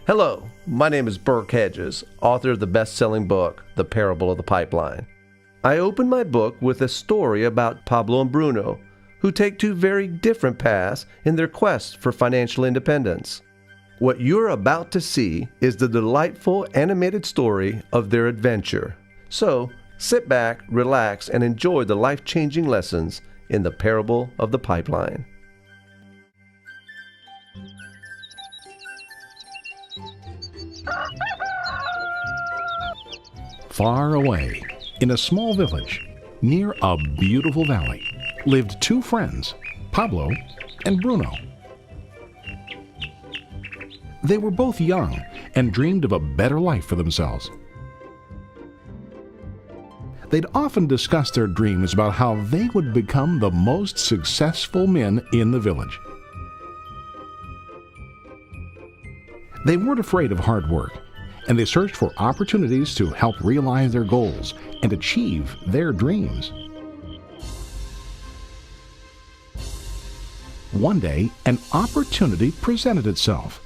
Hello, my name is Burke Hedges, author of the best-selling book, The Parable of the Pipeline. I open my book with a story about Pablo and Bruno, who take two very different paths in their quest for financial independence. What you're about to see is the delightful animated story of their adventure. So, sit back, relax, and enjoy the life-changing lessons in The Parable of the Pipeline. Far away, in a small village, near a beautiful valley, lived two friends, Pablo and Bruno. They were both young and dreamed of a better life for themselves. They'd often discussed their dreams about how they would become the most successful men in the village. They weren't afraid of hard work, and they searched for opportunities to help realize their goals and achieve their dreams. One day, an opportunity presented itself.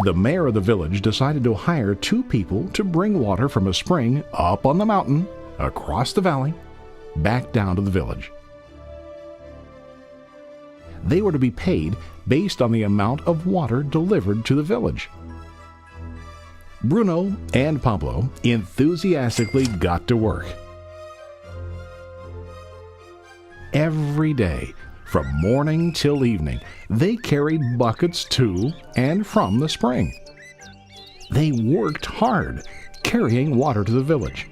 The mayor of the village decided to hire two people to bring water from a spring up on the mountain, across the valley, back down to the village. They were to be paid based on the amount of water delivered to the village. Bruno and Pablo enthusiastically got to work. Every day, from morning till evening, they carried buckets to and from the spring. They worked hard, carrying water to the village.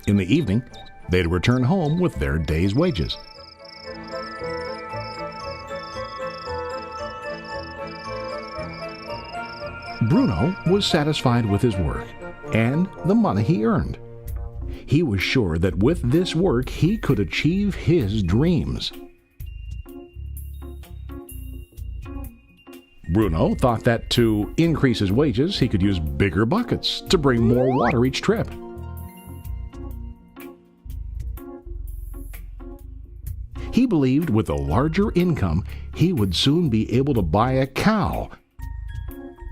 In the evening, they'd return home with their day's wages. Bruno was satisfied with his work and the money he earned. He was sure that with this work he could achieve his dreams. Bruno thought that to increase his wages, he could use bigger buckets to bring more water each trip. He believed with a larger income, he would soon be able to buy a cow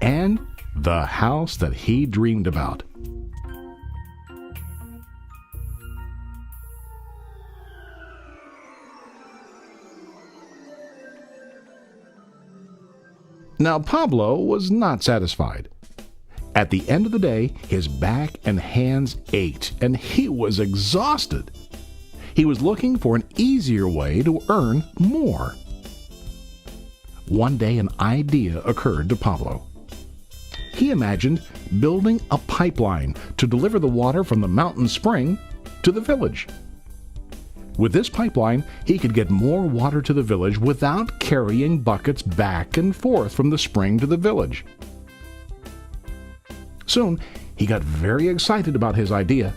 and the house that he dreamed about. Now, Pablo was not satisfied. At the end of the day, his back and hands ached, and he was exhausted. He was looking for an easier way to earn more. One day, an idea occurred to Pablo. He imagined building a pipeline to deliver the water from the mountain spring to the village. With this pipeline, he could get more water to the village without carrying buckets back and forth from the spring to the village. Soon, he got very excited about his idea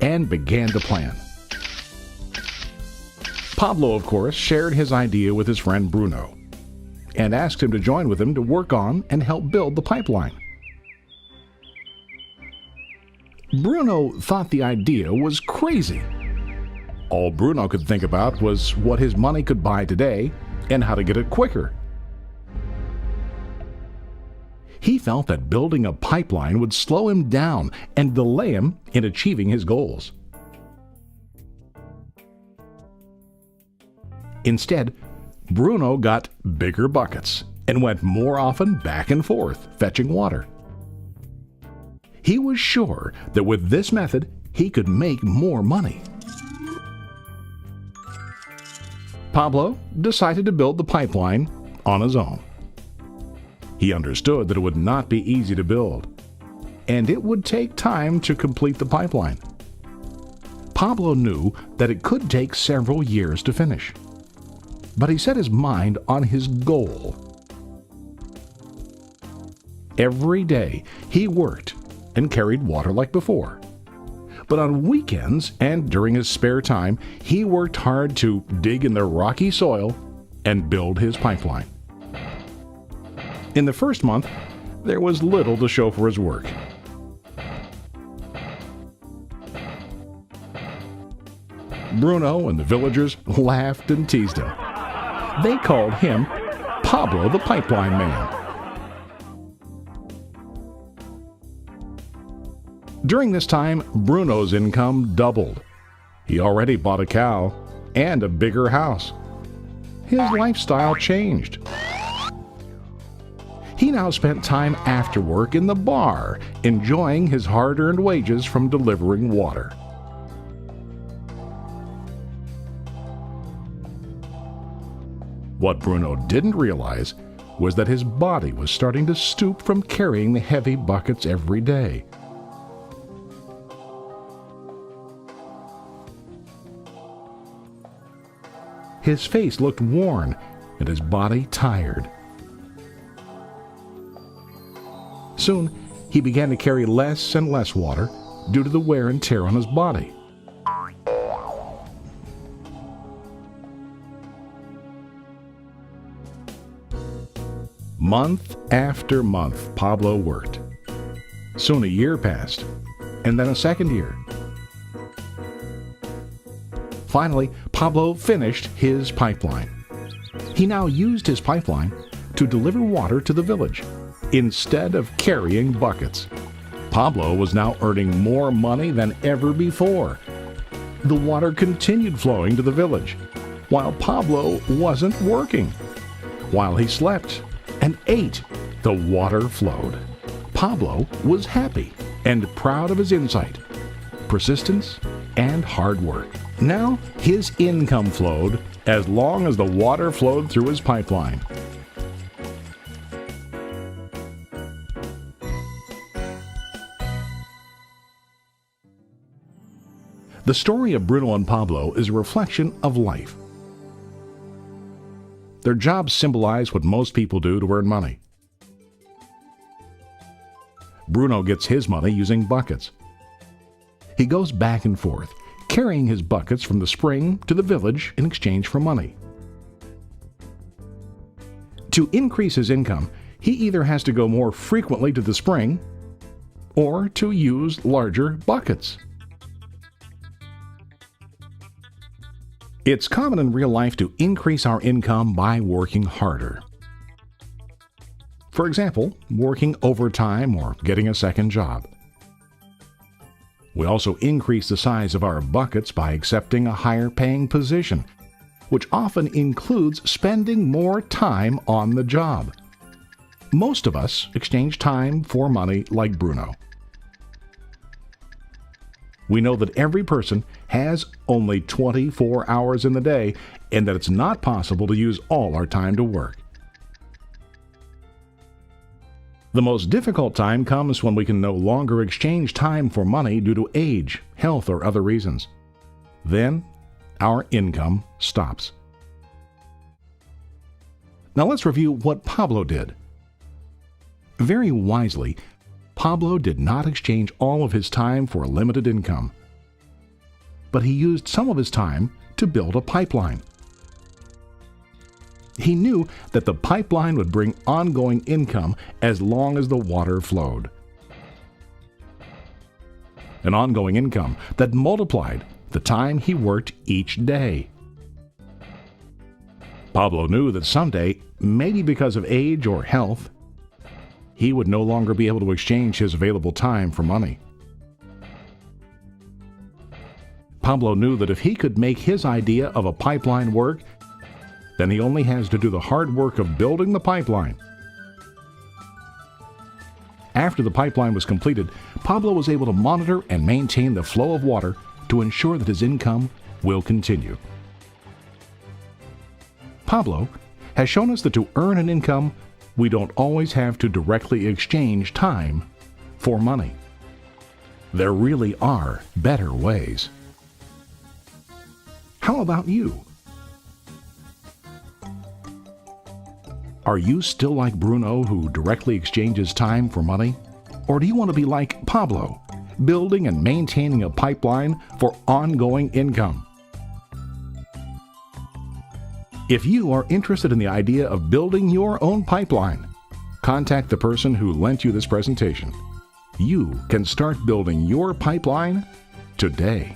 and began to plan. Pablo, of course, shared his idea with his friend Bruno and asked him to join with him to work on and help build the pipeline. Bruno thought the idea was crazy. All Bruno could think about was what his money could buy today and how to get it quicker. He felt that building a pipeline would slow him down and delay him in achieving his goals. Instead, Bruno got bigger buckets and went more often back and forth, fetching water. He was sure that with this method, he could make more money. Pablo decided to build the pipeline on his own. He understood that it would not be easy to build, and it would take time to complete the pipeline. Pablo knew that it could take several years to finish, but he set his mind on his goal. Every day he worked and carried water like before. But on weekends and during his spare time, he worked hard to dig in the rocky soil and build his pipeline. In the first month, there was little to show for his work. Bruno and the villagers laughed and teased him. They called him Pablo the Pipeline Man. During this time, Bruno's income doubled. He already bought a cow and a bigger house. His lifestyle changed. He now spent time after work in the bar, enjoying his hard-earned wages from delivering water. What Bruno didn't realize was that his body was starting to stoop from carrying the heavy buckets every day. His face looked worn and his body tired. Soon, he began to carry less and less water due to the wear and tear on his body. Month after month, Pablo worked. Soon a year passed, and then a second year. Finally, Pablo finished his pipeline. He now used his pipeline to deliver water to the village instead of carrying buckets. Pablo was now earning more money than ever before. The water continued flowing to the village, while Pablo wasn't working. While he slept and ate, the water flowed. Pablo was happy and proud of his insight, persistence, and hard work. Now his income flowed as long as the water flowed through his pipeline. The story of Bruno and Pablo is a reflection of life. Their jobs symbolize what most people do to earn money. Bruno gets his money using buckets. He goes back and forth, carrying his buckets from the spring to the village in exchange for money. To increase his income, he either has to go more frequently to the spring or to use larger buckets. It's common in real life to increase our income by working harder. For example, working overtime or getting a second job. We also increase the size of our buckets by accepting a higher paying position, which often includes spending more time on the job. Most of us exchange time for money like Bruno. We know that every person has only 24 hours in the day and that it's not possible to use all our time to work. The most difficult time comes when we can no longer exchange time for money due to age, health, or other reasons. Then, our income stops. Now let's review what Pablo did. Very wisely, Pablo did not exchange all of his time for a limited income, but he used some of his time to build a pipeline. He knew that the pipeline would bring ongoing income as long as the water flowed. An ongoing income that multiplied the time he worked each day. Pablo knew that someday, maybe because of age or health, he would no longer be able to exchange his available time for money. Pablo knew that if he could make his idea of a pipeline work, then he only has to do the hard work of building the pipeline. After the pipeline was completed, Pablo was able to monitor and maintain the flow of water to ensure that his income will continue. Pablo has shown us that to earn an income, we don't always have to directly exchange time for money. There really are better ways. How about you? Are you still like Bruno, who directly exchanges time for money? Or do you want to be like Pablo, building and maintaining a pipeline for ongoing income? If you are interested in the idea of building your own pipeline, contact the person who lent you this presentation. You can start building your pipeline today.